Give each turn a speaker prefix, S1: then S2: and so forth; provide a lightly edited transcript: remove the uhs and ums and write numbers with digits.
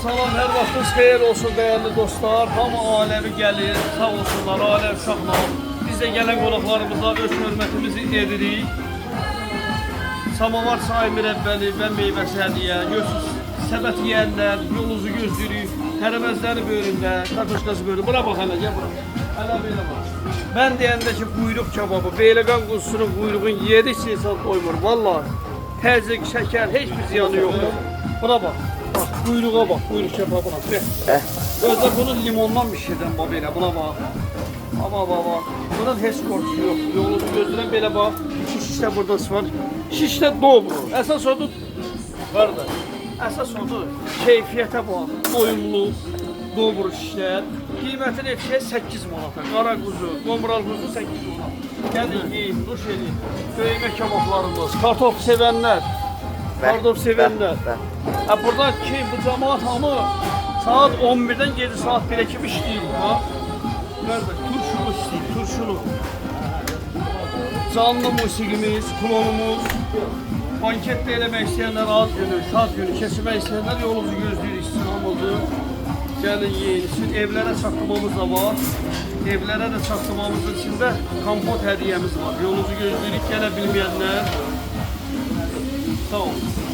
S1: salam, hər vaxtınız xeyir olsun değerli dostlar. Hamı aləmi gəlir, sağ olsunlar, aləm uşaqlar. Biz də gələn qonaqlarımıza öz hörmətimizi edirik. Samavar çay mürəbbəli və meyvəsi hədiyyə. Görsünüz, səbət yeyənlər, yolunuzu gözləyirik. Tərəvəzləri bölündə, kartoşkası bölündə. Bura bax hələ, gəl bura. Hələ belə bax. Mən deyəndə ki, quyruq kebabı, Beyləqan quzusunun quyruğun 7 insan doymur. Vallahi, təzyiq, şəkər, heç bir ziyanı yoxdur. Buna bax. Bak, quyruğa bax, quyruq kebabına. Özdə bunu limondan bişirdən bax belə, buna bax. Baba. Bunun heç qorxusu yox. Yolunuzu gözləyən belə bax. 2 şişlə burada var. Şişlə dobro. Əsas odur. Var da. Əsas odur. Keyfiyyətə bax. Doyumlu. Dobro şişlər. Qiyməti neçəyə? 8 manata. Qara quzu, qomral quzu 8 manat. Gəlin yiyin, nuş edin. Döymə kebablarımız. Kartof sevənlər. Kartof sevənlər. Buradan ki, bu cemaat hamı saat 11'den gece saat 1'e kimi işləyir. Nerede? Turşulu istəyir, turşulu. Canlı musiqimiz, klonumuz. Bankette eləmək istəyənlər ad günü, şad günü keçirmək istəyənlər yolumuzu gözləyirik istinamızı. Gəlin yiyin. Sizin evlərə çatdırmamız da var. Evlərə də çatdırmamızın içində kompot hədiyəmiz var. Yolumuzu gözləyirik, gələ bilməyənlər. Sağ olun.